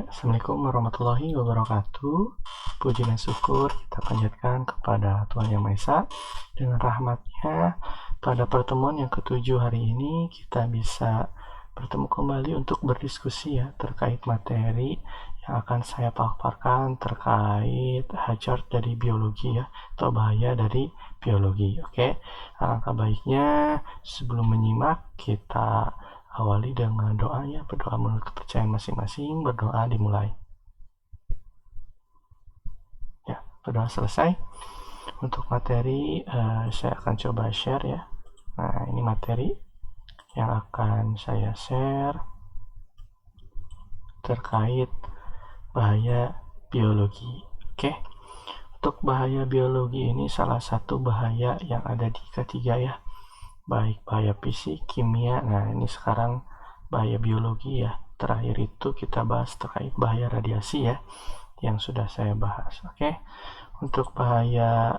Assalamualaikum warahmatullahi wabarakatuh. Puji dan syukur kita panjatkan kepada Tuhan Yang Maha Esa. Dengan rahmatnya, pada pertemuan yang ketujuh hari ini kita bisa bertemu kembali untuk berdiskusi ya terkait materi yang akan saya paparkan terkait hazard dari biologi ya, atau bahaya dari biologi. Oke, alangkah baiknya sebelum menyimak kita awali dengan doa ya, berdoa menurut kepercayaan masing-masing. Berdoa dimulai. Ya, berdoa selesai. Untuk materi saya akan coba share ya. Nah, ini materi yang akan saya share terkait bahaya biologi. Oke. Untuk bahaya biologi ini salah satu bahaya yang ada di ketiga ya. Baik bahaya fisik, kimia. Nah, ini sekarang bahaya biologi ya. Terakhir itu kita bahas terkait bahaya radiasi ya, yang sudah saya bahas. Oke. Untuk bahaya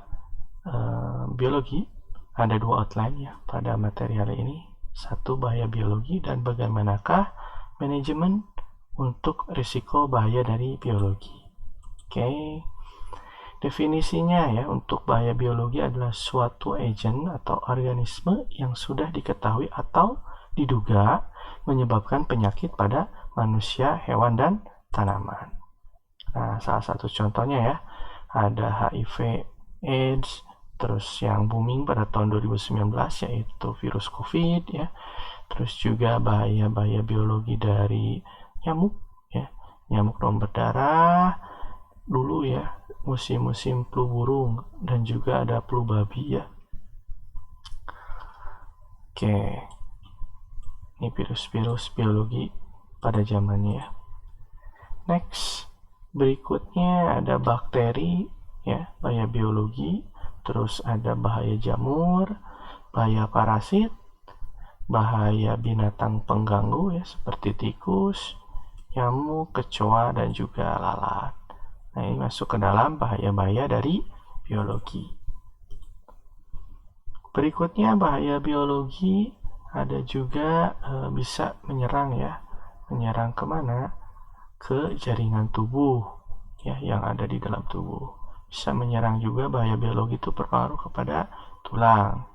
biologi ada dua outline ya pada materi hari ini. Satu, bahaya biologi dan bagaimanakah manajemen untuk risiko bahaya dari biologi. Oke. Definisinya ya, untuk bahaya biologi adalah suatu agent atau organisme yang sudah diketahui atau diduga menyebabkan penyakit pada manusia, hewan, dan tanaman. Nah, salah satu contohnya ya, ada HIV, AIDS, terus yang booming pada tahun 2019 yaitu virus COVID ya. Terus juga bahaya-bahaya biologi dari nyamuk ya, nyamuk demam berdarah dulu ya, musim-musim flu burung, dan juga ada flu babi ya. Oke, ini virus-virus biologi pada zamannya ya. Next, berikutnya ada bakteri ya, bahaya biologi. Terus ada bahaya jamur, bahaya parasit, bahaya binatang pengganggu ya, seperti tikus, nyamuk, kecoa, dan juga lalat. Nah, ini masuk ke dalam bahaya-bahaya dari biologi. Berikutnya bahaya biologi ada juga bisa menyerang ya. Menyerang kemana? Ke jaringan tubuh ya, yang ada di dalam tubuh. Bisa menyerang juga, bahaya biologi itu berpengaruh kepada tulang.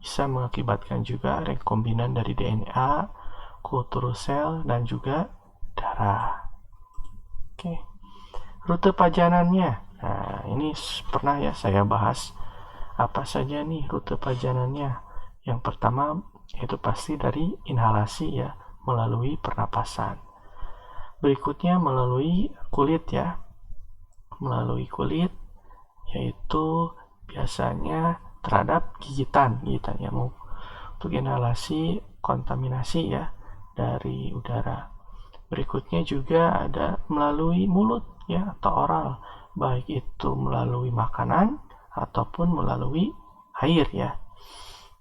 Bisa mengakibatkan juga rekombinan dari DNA, kultur sel, dan juga darah. Oke. Rute pajanannya. Nah, ini pernah ya saya bahas. Apa saja nih rute pajanannya? Yang pertama itu pasti dari inhalasi ya, melalui pernapasan. Berikutnya melalui kulit ya. Melalui kulit yaitu biasanya terhadap gigitan nyamuk. Untuk inhalasi, kontaminasi ya dari udara. Berikutnya juga ada melalui mulut ya, atau oral, baik itu melalui makanan ataupun melalui air ya.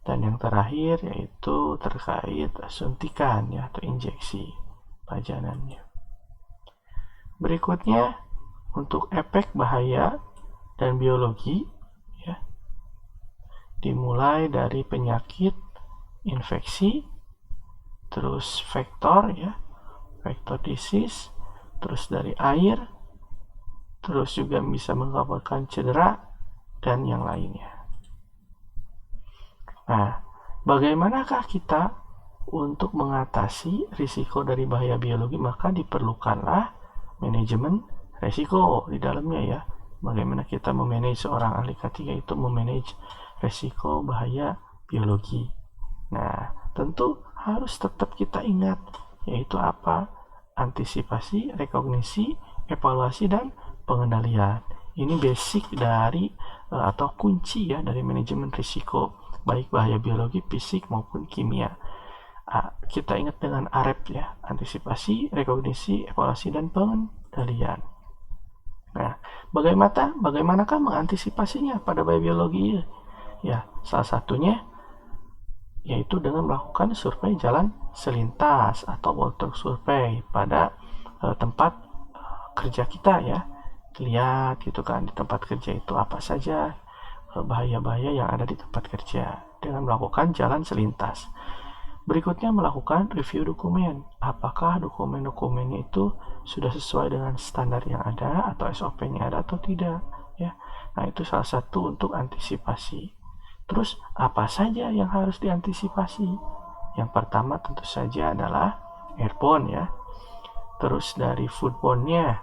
Dan yang terakhir yaitu terkait suntikan ya, atau injeksi pajanannya. Berikutnya untuk efek bahaya dan biologi ya, dimulai dari penyakit, infeksi, terus vektor ya, vector disease, terus dari air, terus juga bisa mengakibatkan cedera, dan yang lainnya. Nah, bagaimanakah kita untuk mengatasi risiko dari bahaya biologi? Maka diperlukanlah manajemen risiko di dalamnya ya. Bagaimana kita memanage, seorang ahli K3 itu memanage risiko bahaya biologi. Nah, tentu harus tetap kita ingat, yaitu apa? Antisipasi, rekognisi, evaluasi, dan pengendalian. Ini basic dari atau kunci ya dari manajemen risiko, baik bahaya biologi, fisik maupun kimia. Kita ingat dengan AREP ya, antisipasi, rekognisi, evaluasi, dan pengendalian. Nah, bagaimanakah mengantisipasinya pada bahaya biologi? Ya, salah satunya yaitu dengan melakukan survei jalan selintas atau walk survei pada tempat kerja kita ya. Lihat gitu kan, di tempat kerja itu apa saja bahaya-bahaya yang ada di tempat kerja dengan melakukan jalan selintas. Berikutnya melakukan review dokumen. Apakah dokumen-dokumennya itu sudah sesuai dengan standar yang ada atau SOP-nya ada atau tidak, ya. Nah, itu salah satu untuk antisipasi. Terus apa saja yang harus diantisipasi? Yang pertama tentu saja adalah airborne, ya. Terus dari foodborne-nya,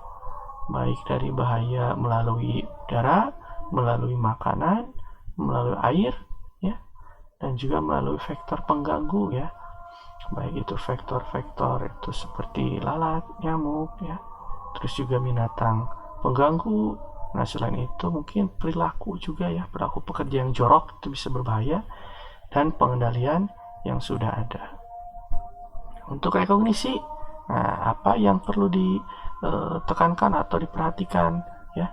baik dari bahaya melalui udara, melalui makanan, melalui air, ya, dan juga melalui vektor pengganggu, ya, baik itu vektor-vektor itu seperti lalat, nyamuk, ya, terus juga binatang pengganggu. Nah, selain itu mungkin perilaku juga, ya, perilaku pekerja yang jorok itu bisa berbahaya, dan pengendalian yang sudah ada. Untuk rekognisi, nah, apa yang perlu ditekankan atau diperhatikan, ya.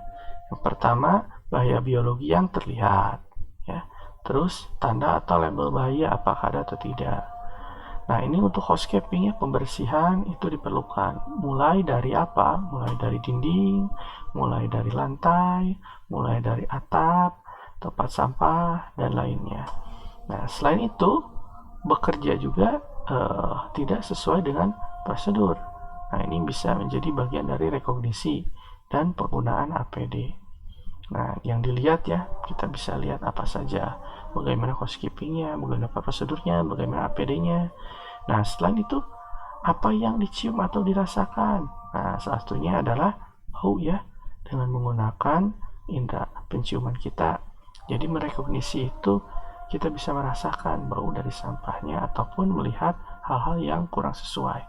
Yang pertama, bahaya biologi yang terlihat, ya. Terus tanda atau label bahaya apakah ada atau tidak. Nah, ini untuk housekeeping, ya, pembersihan itu diperlukan. Mulai dari apa? Mulai dari dinding, mulai dari lantai, mulai dari atap, tempat sampah, dan lainnya. Nah, selain itu, bekerja juga tidak sesuai dengan prosedur. Nah, ini bisa menjadi bagian dari rekognisi dan penggunaan APD. Nah, yang dilihat, ya, kita bisa lihat apa saja, bagaimana housekeeping-nya, bagaimana prosedurnya, bagaimana APD-nya. Nah, selain itu, apa yang dicium atau dirasakan? Nah, salah satunya adalah bau, ya, dengan menggunakan indera penciuman kita. Jadi merekognisi itu kita bisa merasakan bau dari sampahnya ataupun melihat hal-hal yang kurang sesuai.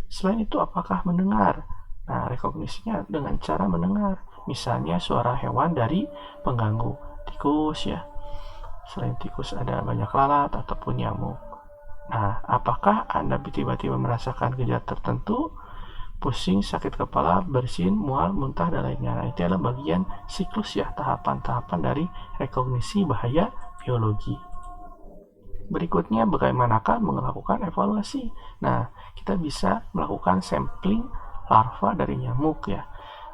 Selain itu, apakah mendengar? Nah, rekognisinya dengan cara mendengar. Misalnya suara hewan dari pengganggu, tikus, ya. Selain tikus ada banyak lalat ataupun nyamuk. Nah, apakah Anda tiba-tiba merasakan gejala tertentu? Pusing, sakit kepala, bersin, mual, muntah, dan lainnya. Nah, itu adalah bagian siklus, ya, tahapan-tahapan dari rekognisi bahaya biologi. Berikutnya, bagaimanakah melakukan evaluasi? Nah, kita bisa melakukan sampling larva dari nyamuk, ya,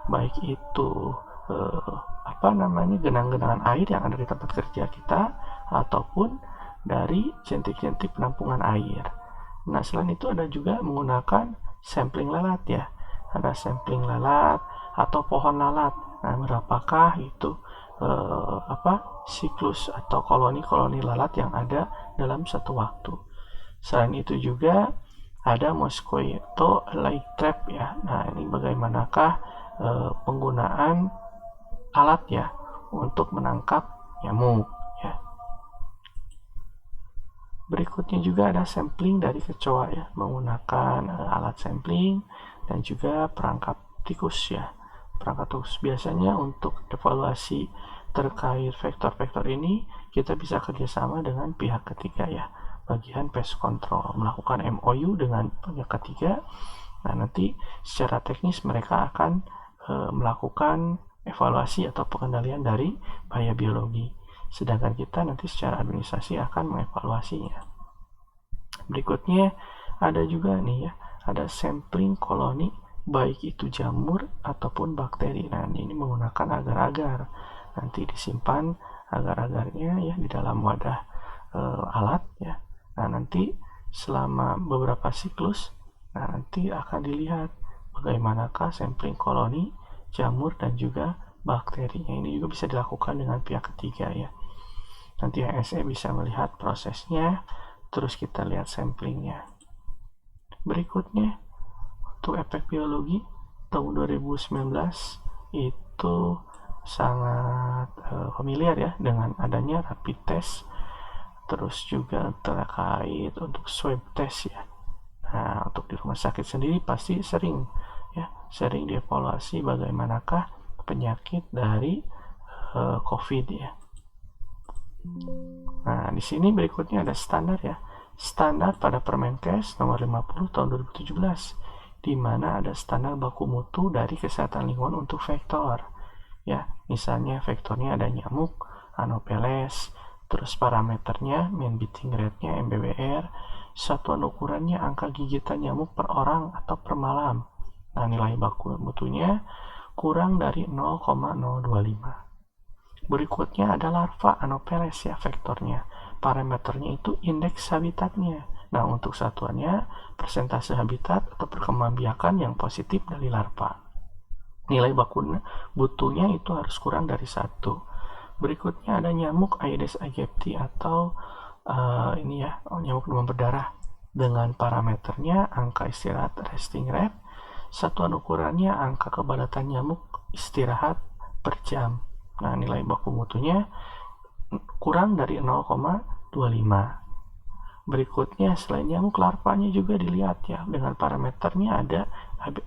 baik itu genang-genangan air yang ada di tempat kerja kita ataupun dari jentik-jentik penampungan air. Nah, selain itu ada juga menggunakan sampling lalat, ya. Ada sampling lalat atau pohon lalat. Nah, berapakah itu siklus atau koloni-koloni lalat yang ada dalam satu waktu. Selain itu juga ada mosquito light trap, ya. Nah, ini bagaimanakah penggunaan alat, ya, untuk menangkap nyamuk, ya. Berikutnya juga ada sampling dari kecoa, ya, menggunakan alat sampling dan juga perangkap tikus, ya. Perangkat tikus biasanya untuk evaluasi terkait vektor-vektor ini kita bisa kerjasama dengan pihak ketiga, ya, bagian pest control, melakukan MOU dengan pihak ketiga. Nah, nanti secara teknis mereka akan melakukan evaluasi atau pengendalian dari bahaya biologi, sedangkan kita nanti secara administrasi akan mengevaluasinya. Berikutnya ada juga nih, ya, ada sampling koloni baik itu jamur ataupun bakteri. Nah, ini menggunakan agar-agar. Nanti disimpan agar-agarnya, ya, di dalam wadah alat, ya. Nah, nanti selama beberapa siklus, nah, nanti akan dilihat bagaimanakah sampling koloni jamur dan juga bakterinya. Ini juga bisa dilakukan dengan pihak ketiga, ya. Nanti HSE bisa melihat prosesnya, terus kita lihat samplingnya. Berikutnya, untuk efek biologi tahun 2019 itu sangat familiar, ya, dengan adanya rapid test, terus juga terkait untuk swab test, ya. Nah, untuk di rumah sakit sendiri pasti sering dievaluasi bagaimanakah penyakit dari COVID, ya. Nah, di sini berikutnya ada standar, ya. Standar pada Permenkes nomor 50 tahun 2017, di mana ada standar baku mutu dari kesehatan lingkungan untuk vektor, ya. Misalnya vektornya ada nyamuk, Anopheles, terus parameternya mean beating rate-nya MBBR, satuan ukurannya angka gigitan nyamuk per orang atau per malam. Nah, nilai baku mutunya kurang dari 0,025. Berikutnya ada larva Anopheles, ya, vektornya. Parameternya itu indeks habitatnya. Nah, untuk satuannya persentase habitat atau perkembangbiakan yang positif dari larva. Nilai baku mutunya itu harus kurang dari 1. Berikutnya ada nyamuk Aedes aegypti atau ini ya, nyamuk demam berdarah. Dengan parameternya angka istirahat resting rate, satuan ukurannya angka kepadatan nyamuk istirahat per jam. Nah, nilai baku mutunya kurang dari 0,25. Berikutnya selain nyamuk, larvanya juga dilihat ya, dengan parameternya ada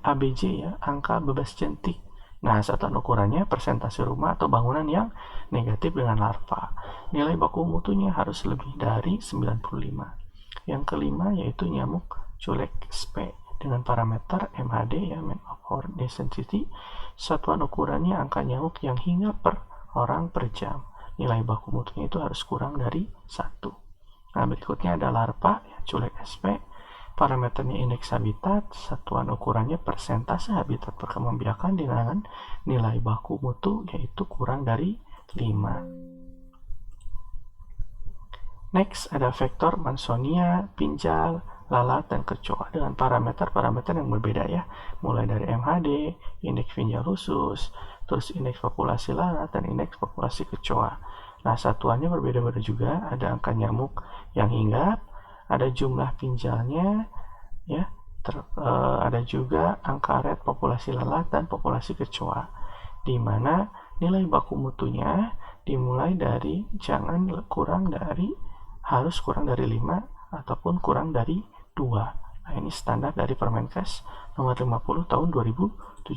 ABJ ya, angka bebas jentik. Nah, satuan ukurannya persentase rumah atau bangunan yang negatif dengan larva. Nilai baku mutunya harus lebih dari 95. Yang kelima yaitu nyamuk culek sp dengan parameter MHD ya, mean of horde density. Satuan ukurannya angka nyamuk yang hingga per orang per jam. Nilai baku mutunya itu harus kurang dari 1. Nah, berikutnya ada larva ya, culek sp. Parameternya indeks habitat, satuan ukurannya persentase habitat perkembangbiakan dengan nilai baku mutu yaitu kurang dari 5. Next ada vektor Mansonia, pinjal, lalat, dan kecoa dengan parameter-parameter yang berbeda ya, mulai dari MHD, indeks pinjal khusus, terus indeks populasi lalat, dan indeks populasi kecoa. Nah, satuannya berbeda-beda juga, ada angka nyamuk yang hinggap, ada jumlah pinjalnya ya, ada juga angka rate populasi lalat dan populasi kecoa, di mana nilai baku mutunya dimulai dari harus kurang dari 5 ataupun kurang dari 2. Nah, ini standar dari Permenkes nomor 50 tahun 2017.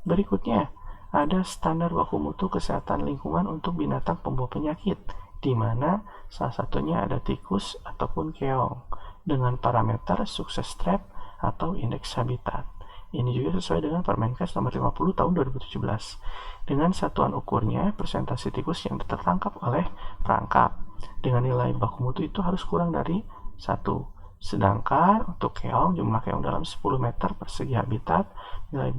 Berikutnya ada standar baku mutu kesehatan lingkungan untuk binatang pembawa penyakit, di mana salah satunya ada tikus ataupun keong dengan parameter sukses trap atau indeks habitat. Ini juga sesuai dengan Permenkes nomor 50 tahun 2017. Dengan satuan ukurnya persentase tikus yang tertangkap oleh perangkap. Dengan nilai baku mutu itu harus kurang dari 1. Sedangkan untuk keong, jumlah keong dalam 10 meter persegi habitat, nilai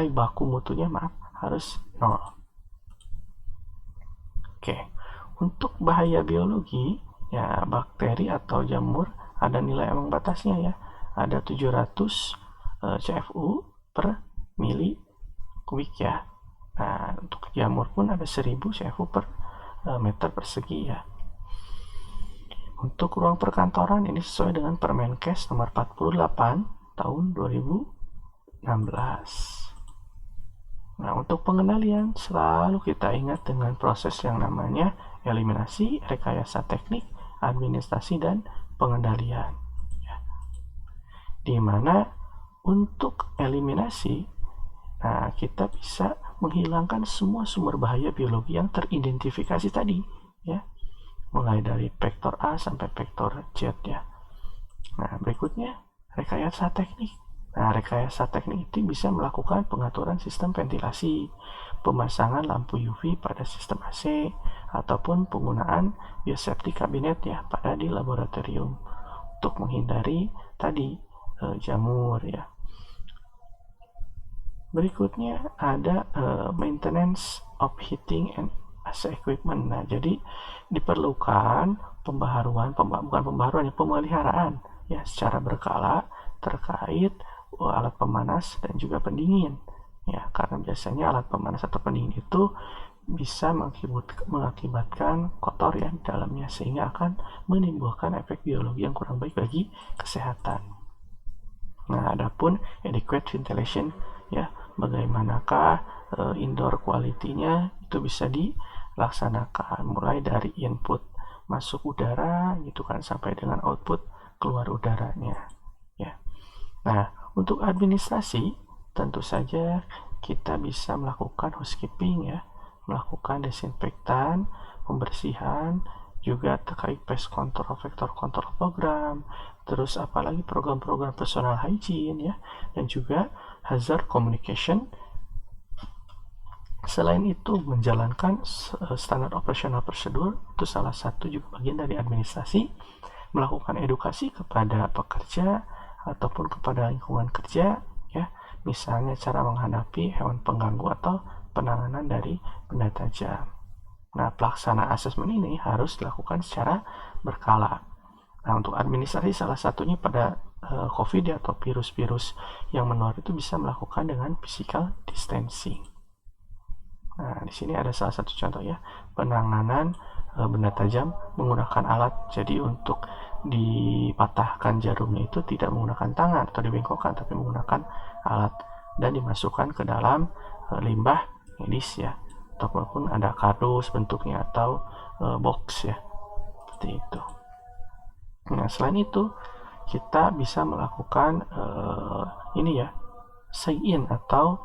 baku mutunya harus 0. Oke. Untuk bahaya biologi, ya bakteri atau jamur ada nilai ambang batasnya ya. Ada 700 CFU per mili kubik ya. Nah, untuk jamur pun ada 1000 CFU per meter persegi ya. Untuk ruang perkantoran ini sesuai dengan Permenkes nomor 48 tahun 2016. Nah, untuk pengendalian selalu kita ingat dengan proses yang namanya eliminasi, rekayasa teknik, administrasi, dan pengendalian. Di mana untuk eliminasi, nah kita bisa menghilangkan semua sumber bahaya biologi yang teridentifikasi tadi ya, mulai dari vektor A sampai vektor Z ya. Nah, berikutnya rekayasa teknik. Nah, rekayasa teknik itu bisa melakukan pengaturan sistem ventilasi, pemasangan lampu UV pada sistem AC, ataupun penggunaan biosafety kabinet ya pada di laboratorium untuk menghindari tadi jamur ya. Berikutnya ada maintenance of heating and AC equipment. Nah, jadi diperlukan pemeliharaan ya secara berkala terkait alat pemanas dan juga pendingin ya, karena biasanya alat pemanas atau pendingin itu bisa mengakibatkan kotor ya di dalamnya, sehingga akan menimbulkan efek biologi yang kurang baik bagi kesehatan. Nah, adapun adequate ventilation ya, bagaimanakah indoor quality-nya itu bisa dilaksanakan mulai dari input masuk udara gitu kan sampai dengan output keluar udaranya ya. Nah, untuk administrasi tentu saja kita bisa melakukan housekeeping ya, melakukan desinfektan, pembersihan, juga terkait pest control, vector control program, terus apalagi program-program personal hygiene ya, dan juga hazard communication. Selain itu, menjalankan standar operasional prosedur itu salah satu juga bagian dari administrasi, melakukan edukasi kepada pekerja ataupun kepada lingkungan kerja ya, misalnya cara menghadapi hewan pengganggu atau penanganan dari benda tajam. Nah, pelaksanaan asesmen ini harus dilakukan secara berkala. Nah, untuk administrasi salah satunya pada COVID ya, atau virus-virus yang menular itu bisa melakukan dengan physical distancing. Nah, di sini ada salah satu contoh ya, penanganan benda tajam menggunakan alat. Jadi untuk dipatahkan jarumnya itu tidak menggunakan tangan atau dibengkokkan, tapi menggunakan alat dan dimasukkan ke dalam limbah medis ya, ataupun ada kardus bentuknya atau box ya, seperti itu. Nah, selain itu kita bisa melakukan ini ya, sign-in atau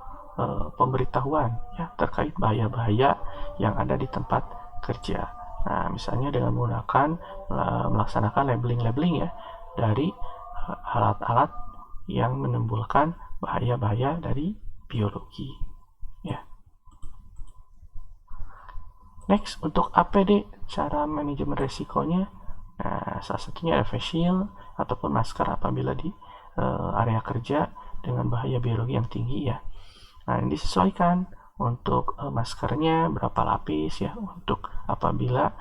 pemberitahuan ya terkait bahaya-bahaya yang ada di tempat kerja. Nah, misalnya dengan menggunakan melaksanakan labeling ya dari alat-alat yang menimbulkan bahaya-bahaya dari biologi ya. Next, untuk APD, cara manajemen resikonya. Nah, salah satunya ada face shield ataupun masker apabila di area kerja dengan bahaya biologi yang tinggi ya. Nah, ini disesuaikan untuk maskernya berapa lapis ya, untuk apabila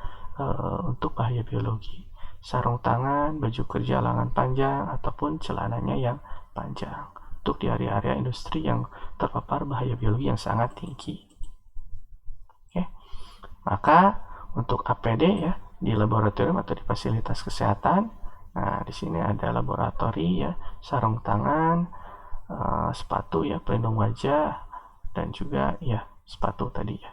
untuk bahaya biologi. Sarung tangan, baju kerja lengan panjang ataupun celananya yang panjang untuk di area-area industri yang terpapar bahaya biologi yang sangat tinggi. Oke. Maka untuk APD ya di laboratorium atau di fasilitas kesehatan. Nah, di sini ada laboratori ya, sarung tangan, sepatu ya, pelindung wajah, dan juga ya sepatu tadi ya.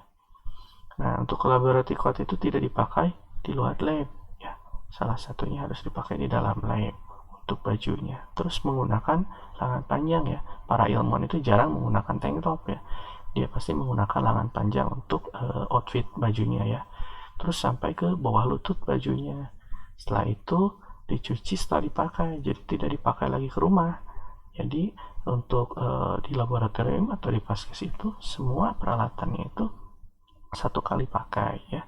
Nah, untuk laboratori coat itu tidak dipakai di luar lab ya. Salah satunya harus dipakai di dalam lab untuk bajunya. Terus menggunakan lengan panjang ya. Para ilmuwan itu jarang menggunakan tank top ya. Dia pasti menggunakan lengan panjang untuk outfit bajunya ya. Terus sampai ke bawah lutut bajunya. Setelah itu dicuci setelah dipakai, jadi tidak dipakai lagi ke rumah. Jadi untuk di laboratorium atau di vaskes itu semua peralatannya itu satu kali pakai ya,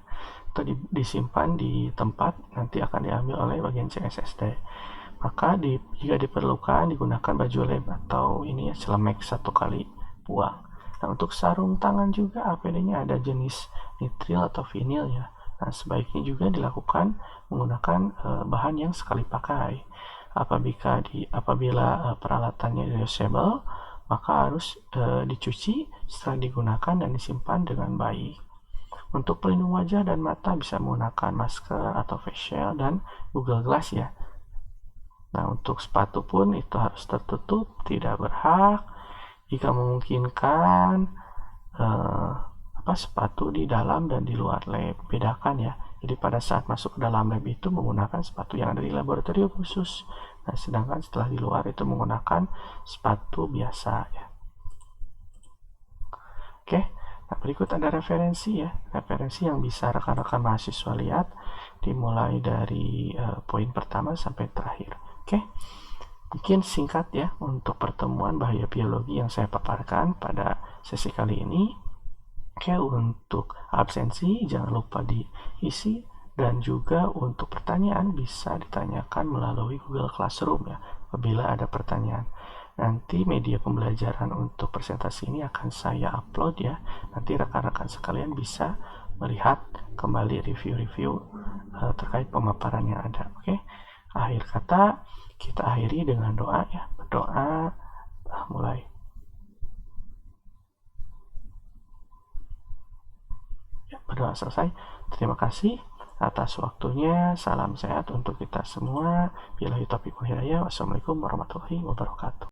atau disimpan di tempat nanti akan diambil oleh bagian CSSD. Maka jika diperlukan digunakan baju lab atau ini ya, celemek satu kali buang. Nah, untuk sarung tangan juga APD-nya ada jenis nitril atau vinil ya. Nah, sebaiknya juga dilakukan menggunakan bahan yang sekali pakai. Apabila peralatannya reusable, maka harus dicuci setelah digunakan dan disimpan dengan baik. Untuk pelindung wajah dan mata bisa menggunakan masker atau face shield dan Google Glass ya. Nah, untuk sepatu pun itu harus tertutup, tidak berhak. Jika memungkinkan sepatu di dalam dan di luar lab, bedakan ya. Jadi pada saat masuk ke dalam lab itu menggunakan sepatu yang ada di laboratorium khusus. Nah, sedangkan setelah di luar itu menggunakan sepatu biasa ya. Oke, nah berikut ada referensi ya. Referensi yang bisa rekan-rekan mahasiswa lihat dimulai dari poin pertama sampai terakhir. Oke. Mungkin singkat ya untuk pertemuan bahaya biologi yang saya paparkan pada sesi kali ini. Oke, untuk absensi jangan lupa diisi, dan juga untuk pertanyaan bisa ditanyakan melalui Google Classroom ya apabila ada pertanyaan. Nanti media pembelajaran untuk presentasi ini akan saya upload ya. Nanti rekan-rekan sekalian bisa melihat kembali review-review terkait pemaparan yang ada. Oke. Akhir kata kita akhiri dengan doa ya. Berdoa mulai. Berdoa selesai. Terima kasih atas waktunya. Salam sehat untuk kita semua. Billahi taufiq wal hidayah. Wassalamualaikum warahmatullahi wabarakatuh.